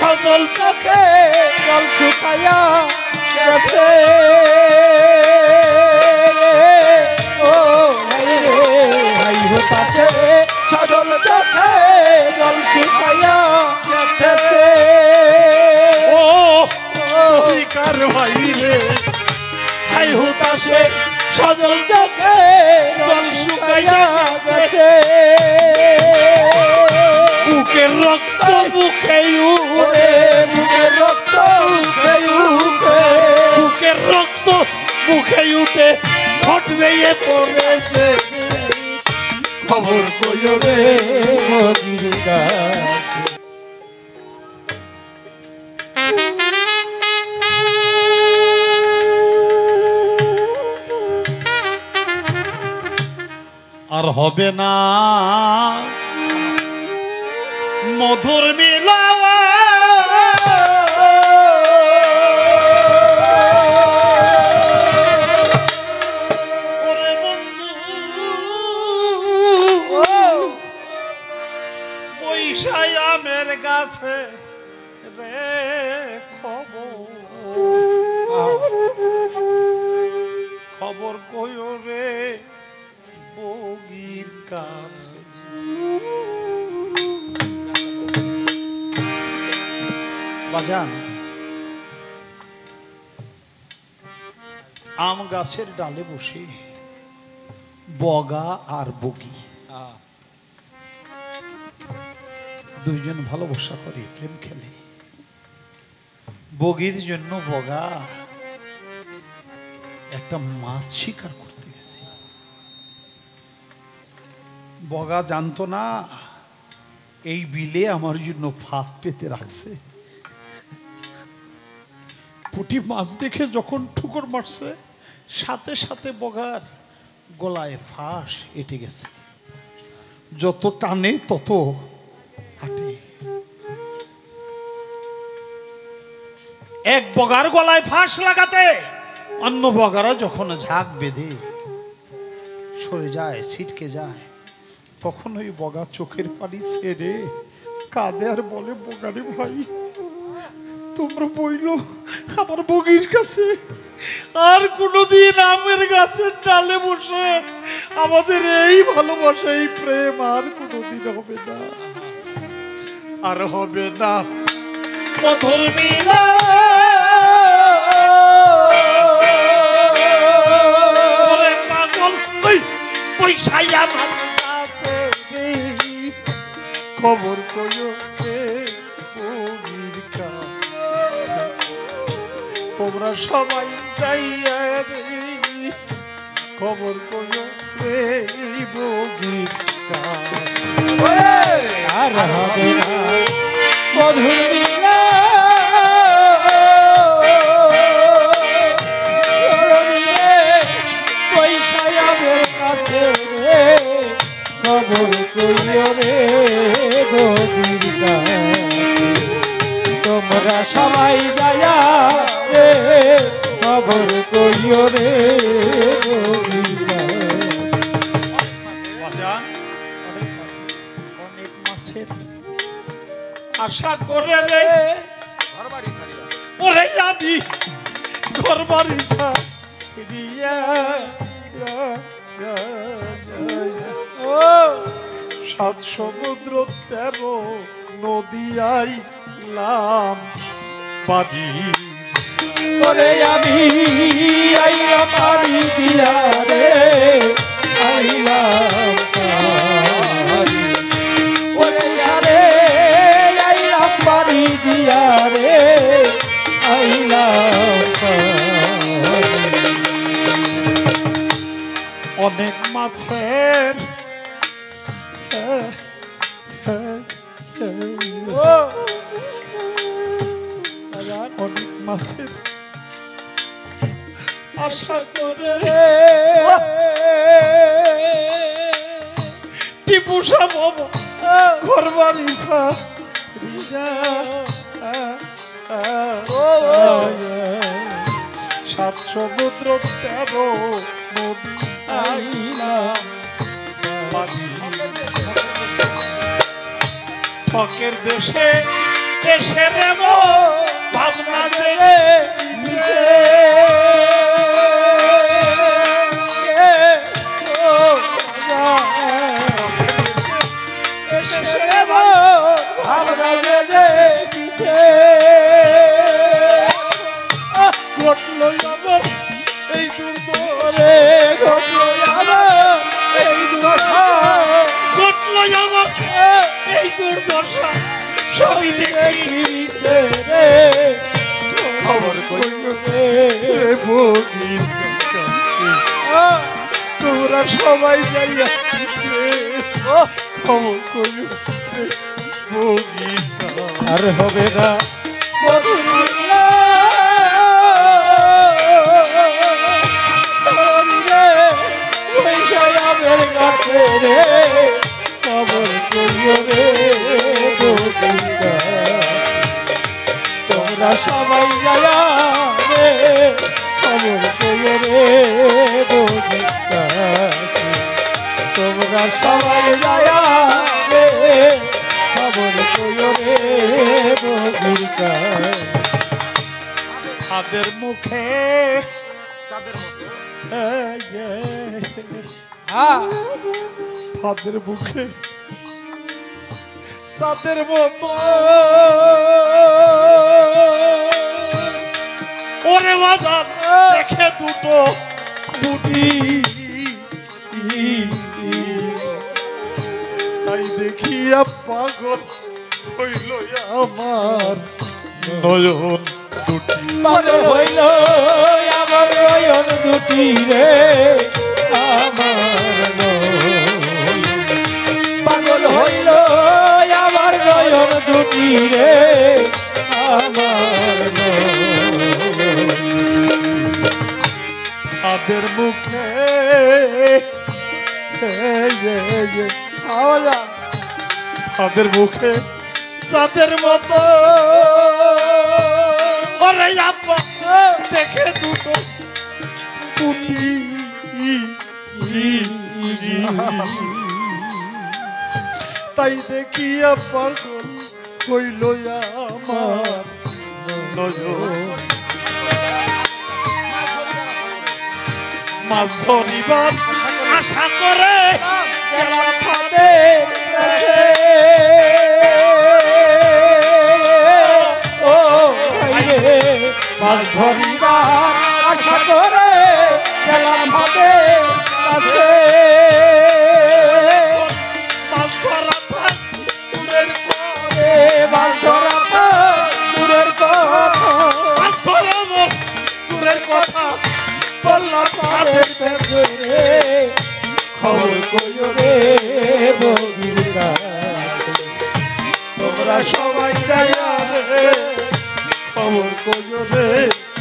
সজল চোখে জল শুকাইয়া গেছে ও হাই হতাছে সজল চোখে জল শুকাইয়া গেছে ও কার ভাই রে হাই হতাছে সজল চোখে জল শুকাইয়া গেছে বুকের রক্ত বুকে উঠে বুকের রক্ত বুকে উঠে বুকের রক্ত বুকে উঠে ঠোঁট বেয়ে পড়েছে খবর কইও রে মদির কাছে আর হবে না মধুর মিলাওয়া ওরে বন্ধু বৈশাই আমের গাছে রে খবর কইও রে বগির কাছে বাজান আম গাছের ডালে বসে বগা আর বগি দুইজন ভালোবাসা করে প্রেম খেলে বগির জন্য বগা একটা মাছ শিকার করতে গেছে বগা জানতো না এই বিলে আমার জন্য ফাঁদ পেতে রাখছে পুঁটি মাছ দেখে যখন ঠুকর মারছে সাথে সাথে বগার গলায় ফাঁস এঁটে গেছে যত টানে তত হাঁটে এক বগার গলায় ফাঁস লাগাতে অন্য বগারা যখন ঝাঁক বেঁধে সরে যায় ছিটকে যায় তখন ওই বগা চোখের পানি ছেড়ে কাঁদে আর বলে বগারে ভাই তোমরা বইল আমার বগির কাছে আর কোনদিন আমের গাছের ডালে বসে আমাদের এই ভালোবাসা এই প্রেম আর কোনদিন হবে না আর হবে না মধুর মিলা পাগল পয়সাই আমার কাছে খবর কইও তোমরা সবাই যাইয়া খবর কইও বগির কাছে আর হবে না মধুর মিলা পয়সায় আমার কাছে খবর কইও রে বগির কাছে তোমরা সবাই যাইয়া রে খবর কইও রে অনেক মাছের আশা করে রে ওরে আমি ঘর বাড়ি ছাড়িয়া ও ৭ সমুদ্র ১৩ নদী আইলাম বাজি ওরে আমি আইলাম পানি দিয়া রে আইলাম ওরে আরে আইলাম পানি দিয়া রে আইলাম অনেক মাছের অনেক মাছের আশা করে টিপু সাহেব ঘর বাড়ি সাত সমুদ্র ১৩ নদী আইলাম ঠকের দেশে এসে রে ভাবনা জেনে ভাবনা জেনে ঘটলো আমার এই দুর্দশা ঘটলো আমার এই দুর্দশা ঘটলো আমার এই দুর্দশা সবই দেখিছে রে খবর কইলো রে ভোগী তোরা সবাই যাইয়া খবর কইলো রে ভোগী আর হবে না রে খবর কইলো রে তোমরা সবাই যায়া রে খবর কইলো রে তোমরা সবাই যায়া রে খবর কইলো রে তাদের মুখে তাদের মুখে সাদের মতো ওরে বাজার দেখে দুটো বুটি তাই দেখিয়া পাগল হইল আমার নয়ন দুটি পাগল হইল আমার নয়ন দুটি রে আমার পাগল হইল আমার নয়ন দুটি রে আমার তাদের মুখে তাদের মুখে সাদের মতো ওরে আব্বা দেখে দুটো পুটি তাই দেখিয়া পাগল হইল আমার নয়ন মাছ ধরিবার আশা করে ফাঁদে ও মাছ ধরিবার আশা করে গেলাম ফাঁদে কাছে মাছ ধরা ভাত দূরের এ মাছ ধরা দূরের কথা মাছ ধরা দূরের কথা বললাম পাড়ের ভেতরে খবর কইও রে বগিরা তোমরা সবাই যাইয়া রে খবর কইও রে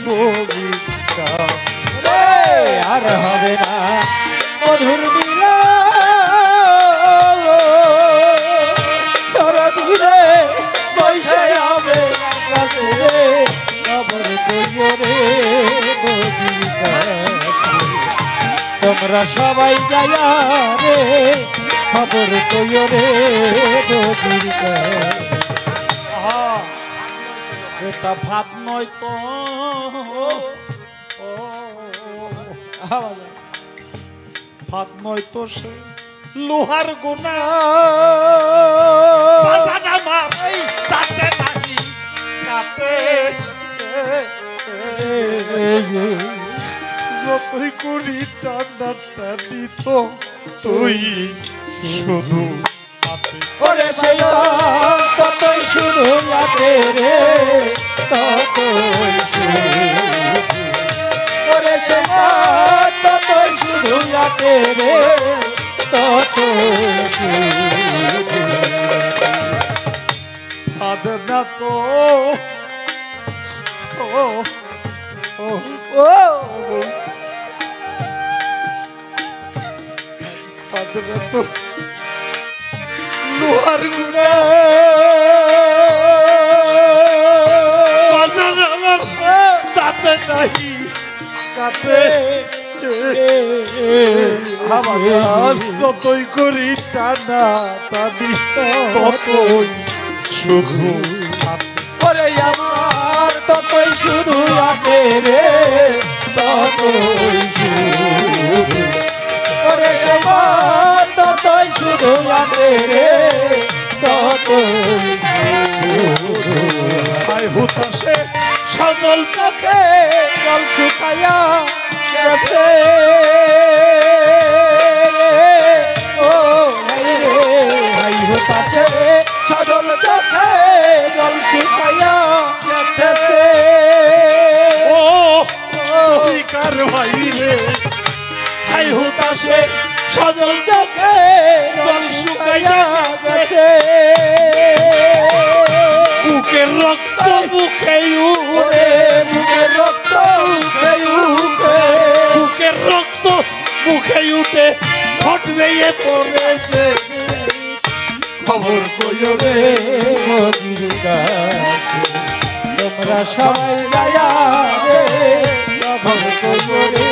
বগিরা রে আর হবে না মধুর মিলা তোরা দূরে বসে হবে কাছে রে খবর কইও রে বগিরা তোমরা সবাই যায়া রে খবর কইও রে বগিরা এটা ভাত নয় তো ভাত নয় তো সে লোহার গোনা তাতে নাহি কাতে যতই করি টান্ডা টানি তো তুই শুধু ওরে সেই ততই শুধু লাগে রে ততই শুধু ওরে সেই ততই শুধু লাগে রে ততই শুধু ভাদ না তো লোহার গুণা তাতে নাহি কাতে যতই করি টানা টানি ততই শুধু ওরে আমার ততই শুধু আটে রে ততই শুধু ওরে আমার ততই শুধু আটে রে ততই শুধু আয় হুতাশে সজল চোখে জল শুকাইয়া গেছে ও হাই রে হাই হতাছে সজল চোখে জল শুকাইয়া গেছে ও কার ভাই রে হাই হুতাশে সজল চোখে জল শুকাইয়া গেছে বুকের রক্ত বুকে ওরে বুকের রক্ত উঠে উঠে বুকের রক্ত মুখে উঠে ঠোঁট বেয়ে পড়েছে খবর কইও রে মদির কাছে তোমরা সবাই যায়া রে খবর কইও রে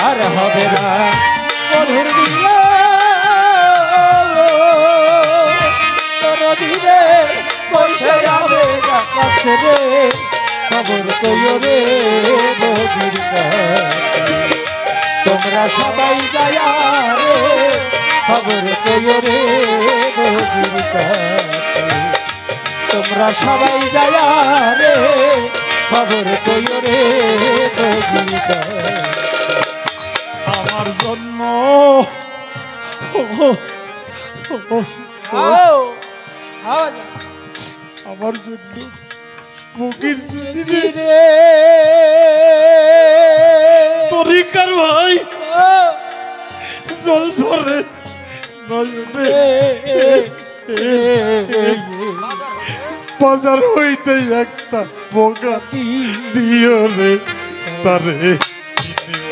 আর হবে না মধুর মিলা তোর দিলে পয়সা যাবে কাছে রে খবর কইও রে মদির কাছে তোমরা সবাই যায়া রে খবর কইও রে মদির কাছে তোমরা সবাই যায়া রে খবর কইও রে মদির কাছে আমার জন্য আমার জন্য বুকের যদি রে তরিকার ভাই জল ধরে নজরে বাজার হইতে একটা বোকা দিও রে তারে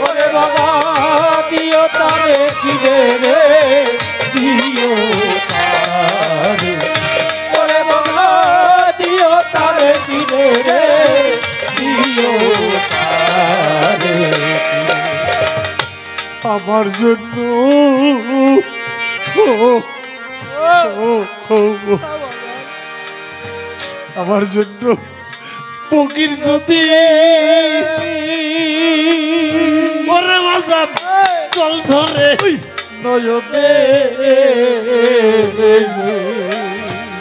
ওরে বাবা দিও তারে কিনে রে দিও তারে ওরে বাবা দিও তারে কিনে রে দিও তারে আমার জন্য আমার জন্য পকির যদি মরে বাজার চল ধরে নয়নে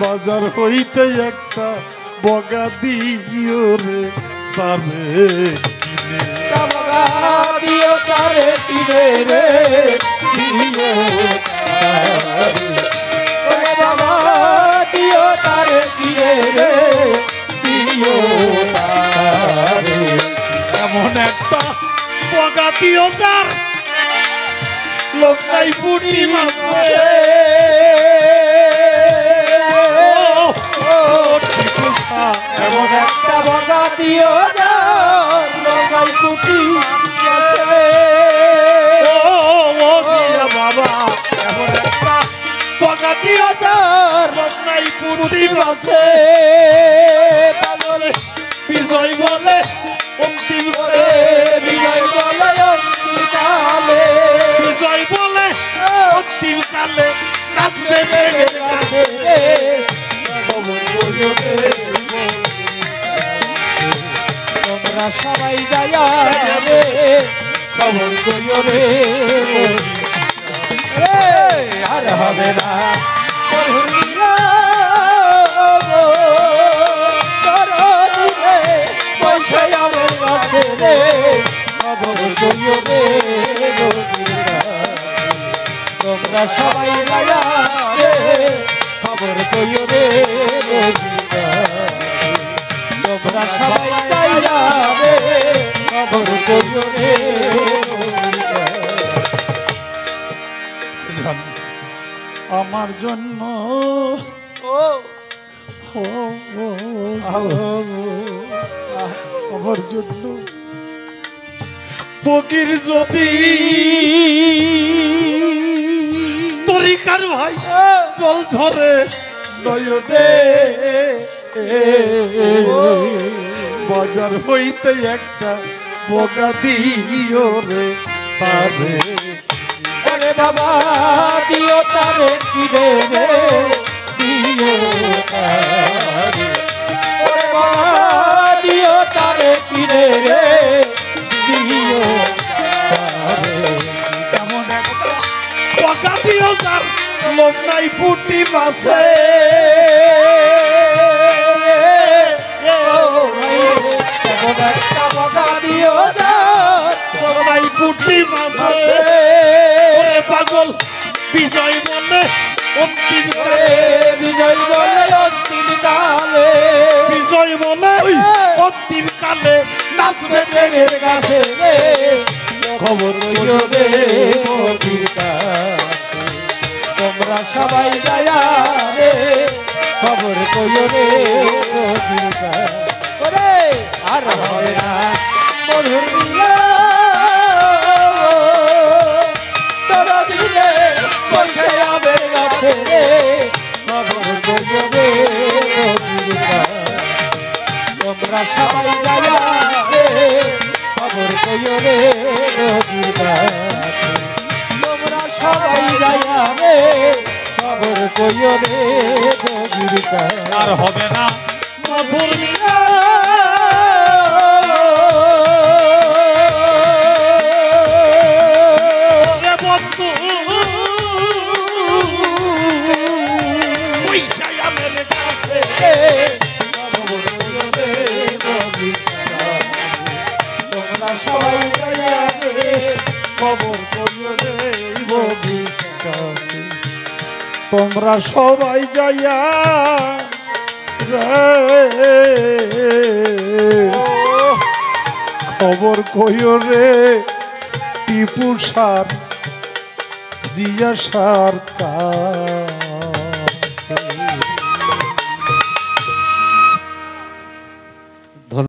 বাজার হইতে একটা বগা দিও রে তারে কিনে বাবা দিও তারে কিনে রে দিও তারে ওরে বাবা দিও তারে কিনে রে দিও তারে এমন একটা বগা দিও যার লোকাই পুটি মাছে এমন একটা বগা দিও যার লগাই পুটি বাবা এমন একটা বগা দিও যার লোকাই পুটি মাছে বিজয় বলে অন্তিম করে বিজয় বলে অন্তিম কালে বিজয় বলে অন্তিম কালে নাচবে বেগে কাছে তোমরা সবাই যায়া রে খবর কইও রে আর হবে না পয়সা আমার কাছে রে খবর কইও রে তোমরা সবাই যায়া রে খবর কইও রে তোমরা সবাই যায়া রে খবর কইও রে আমার জন্য আমার জন্য বগির যদি তরিকার ভাই জল ঝরে নয়নে বাজার হইতে একটা বগা দিও রে তারে ওরে বাবা দিও তারে কিনে রে দিও লোভ নাই পুটি মাছে একটা বগা দিও না লোভ নাই পুটি মাছে ওরে পাগল বিজয় মনে অন্তিম কালে বিজয় বলে অন্তিম কালে বিজয় মনে অন্তিম কালে নাচবে প্রেমের কাছে খবর লইও রে মোদির কাছে তোমরা সবাই যায়া রে খবর কইও রে মোদির কাছে ওরে আর হবে না মধুর মিলা তোরা দিলে বসে আবের কাছে রে খবর কইও রে মোদির কাছে তোমরা সবাই যায়া রে খবর কইও রে নদীর কাছে তোমরা সবাই যায়া রে খবর কইও রে নদীর কাছে আর হবে না মধুর মিলা রে বন্ধু ওই যায় আমার কাছে খবর কইও রে নদীর কাছে তোমরা সবাই যায়া রে খবর কইও রে নদীর কাছে তোমরা সবাই যাইয়া খবর কইও রে টিপু সার জিয়া সার